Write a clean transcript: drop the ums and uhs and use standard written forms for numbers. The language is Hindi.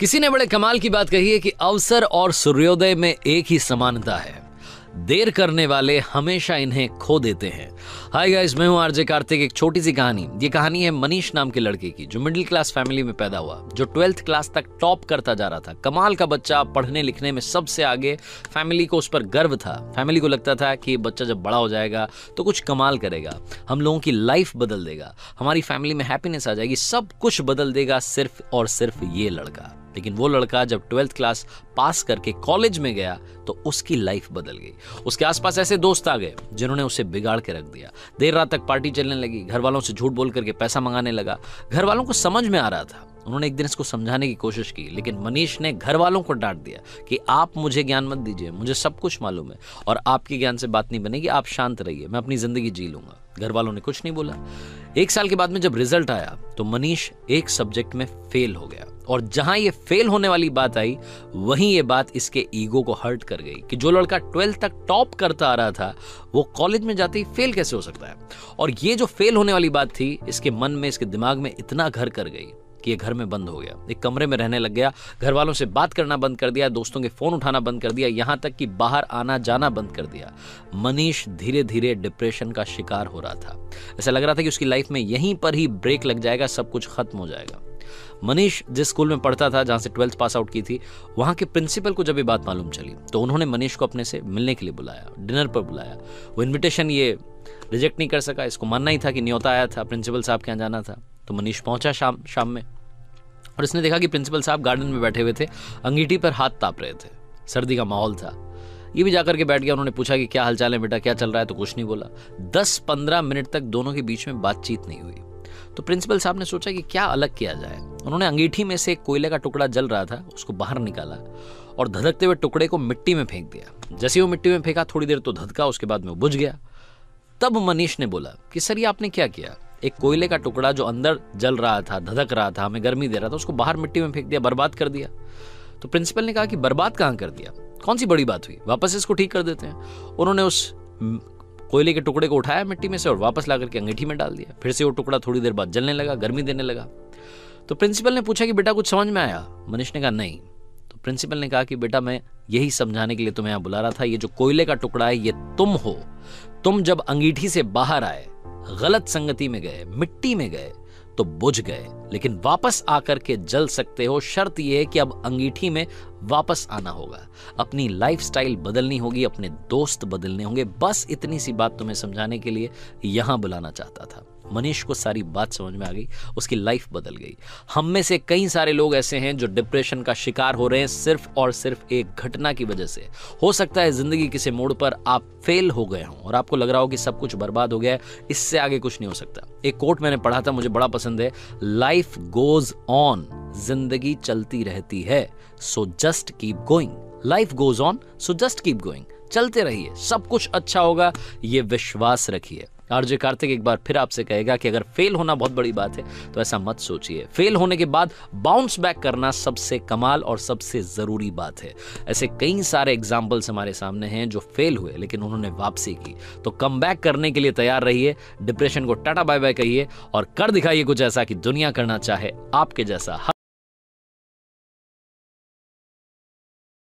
किसी ने बड़े कमाल की बात कही है कि अवसर और सूर्योदय में एक ही समानता है, देर करने वाले हमेशा इन्हें खो देते हैं। हाय गाइस, मैं हूं आरजे कार्तिक। एक छोटी सी कहानी। ये कहानी है मनीष नाम के लड़के की, जो मिडिल क्लास फैमिली में पैदा हुआ, जो 12th क्लास तक टॉप करता जा रहा था। कमाल का बच्चा, पढ़ने लिखने में सबसे आगे। फैमिली को उस पर गर्व था। फैमिली को लगता था कि ये बच्चा जब बड़ा हो जाएगा तो कुछ कमाल करेगा, हम लोगों की लाइफ बदल देगा, हमारी फैमिली में हैप्पीनेस आ जाएगी, सब कुछ बदल देगा सिर्फ और सिर्फ ये लड़का। लेकिन वो लड़का जब 12th क्लास पास करके कॉलेज में गया तो उसकी लाइफ बदल गई। उसके आसपास ऐसे दोस्त आ गए जिन्होंने उसे बिगाड़ के रख दिया। देर रात तक पार्टी चलने लगी, घर वालों से झूठ बोल करके पैसा मंगाने लगा। घर वालों को समझ में आ रहा था, उन्होंने एक दिन इसको समझाने की कोशिश की, लेकिन मनीष ने घर वालों को डांट दिया कि आप मुझे ज्ञान मत दीजिए, मुझे सब कुछ मालूम है और आपके ज्ञान से बात नहीं बनेगी, आप शांत रहिए, मैं अपनी जिंदगी जी लूंगा। घर वालों ने कुछ नहीं बोला। 1 साल के बाद में जब रिजल्ट आया तो मनीष एक सब्जेक्ट में फेल हो गया, और जहां ये फेल होने वाली बात आई वहीं ये बात इसके ईगो को हर्ट कर गई कि जो लड़का 12th तक टॉप करता आ रहा था वो कॉलेज में जाते ही फेल कैसे हो सकता है। और ये जो फेल होने वाली बात थी इसके मन में, इसके दिमाग में इतना घर कर गई कि ये घर में बंद हो गया, एक कमरे में रहने लग गया, घर वालों से बात करना बंद कर दिया, दोस्तों के फोन उठाना बंद कर दिया, यहां तक कि बाहर आना जाना बंद कर दिया। मनीष धीरे धीरे डिप्रेशन का शिकार हो रहा था। ऐसा लग रहा था कि उसकी लाइफ में यहीं पर ही ब्रेक लग जाएगा, सब कुछ खत्म हो जाएगा। मनीष जिस स्कूल में पढ़ता था, जहां से 12th पास आउट की थी, वहां के प्रिंसिपल को जब ये बात मालूम चली तो उन्होंने मनीष को अपने से मिलने के लिए बुलाया, डिनर पर बुलाया। वो इनविटेशन ये रिजेक्ट नहीं कर सका, इसको मानना ही था कि न्योता आया था, प्रिंसिपल साहब के यहाँ जाना था। तो मनीष पहुंचा शाम में, और इसने देखा कि प्रिंसिपल साहब गार्डन में बैठे हुए थे, अंगीठी पर हाथ ताप रहे थे, सर्दी का माहौल था। ये भी जाकर के बैठ गया। उन्होंने पूछा कि क्या हालचाल है बेटा, क्या चल रहा है, तो कुछ नहीं बोला। 10-15 मिनट तक दोनों के बीच में बातचीत नहीं हुई। तो प्रिंसिपल साहब ने सोचा कि क्या अलग किया जाए। उन्होंने अंगीठी में से एक कोयले का टुकड़ा जल रहा था, उसको बाहर निकाला और धधकते हुए टुकड़े को मिट्टी में फेंक दिया। जैसे वो मिट्टी में फेंका, थोड़ी देर तो धधका, उसके बाद में वो बुझ गया। तब मनीष ने बोला कि सर ये आपने क्या किया, एक कोयले का टुकड़ा जो अंदर जल रहा था, धधक रहा था, हमें गर्मी दे रहा था, उसको बाहर मिट्टी में फेंक दिया, बर्बाद कर दिया। तो प्रिंसिपल ने कहा कि बर्बाद कहां कर दिया, कौन सी बड़ी बात हुई, वापस इसको ठीक कर देते हैं। उन्होंने उस कोयले के टुकड़े को उठाया मिट्टी में से और वापस ला करके अंगीठी में डाल दिया। फिर से वो टुकड़ा थोड़ी देर बाद जलने लगा, गर्मी देने लगा। तो प्रिंसिपल ने पूछा कि बेटा कुछ समझ में आया। मनीष ने कहा नहीं। तो प्रिंसिपल ने कहा कि बेटा मैं यही समझाने के लिए तुम्हें यहां बुला रहा था, ये जो कोयले का टुकड़ा है ये तुम हो। तुम जब अंगीठी से बाहर आए, गलत संगति में गए, मिट्टी में गए तो बुझ गए, लेकिन वापस आकर के जल सकते हो। शर्त यह है कि अब अंगीठी में वापस आना होगा, अपनी लाइफस्टाइल बदलनी होगी, अपने दोस्त बदलने होंगे। बस इतनी सी बात तुम्हें समझाने के लिए यहां बुलाना चाहता था। मनीष को सारी बात समझ में आ गई, उसकी लाइफ बदल गई। हम में से कई सारे लोग ऐसे हैं जो डिप्रेशन का शिकार हो रहे हैं सिर्फ और सिर्फ एक घटना की वजह से। हो सकता है जिंदगी किसी मोड़ पर आप फेल हो गए हों और आपको लग रहा हो कि सब कुछ बर्बाद हो गया है, इससे आगे कुछ नहीं हो सकता। एक कोट मैंने पढ़ा था, मुझे बड़ा पसंद है, लाइफ गोज ऑन, जिंदगी चलती रहती है, so just keep going. Life goes on, so just keep going. चलते रहिए, सब कुछ अच्छा होगा, ये विश्वास रखिए। आरजे कार्तिक एक बार फिर आपसे कहेगा कि अगर फेल होना बहुत बड़ी बात है तो ऐसा मत सोचिए। फेल होने के बाद बाउंस बैक करना सबसे कमाल और सबसे जरूरी बात है। ऐसे कई सारे एग्जाम्पल्स हमारे सामने हैं जो फेल हुए लेकिन उन्होंने वापसी की। तो कम बैक करने के लिए तैयार रहिए, डिप्रेशन को टाटा बाय बाय कहिए और कर दिखाइए कुछ ऐसा कि दुनिया करना चाहे आपके जैसा।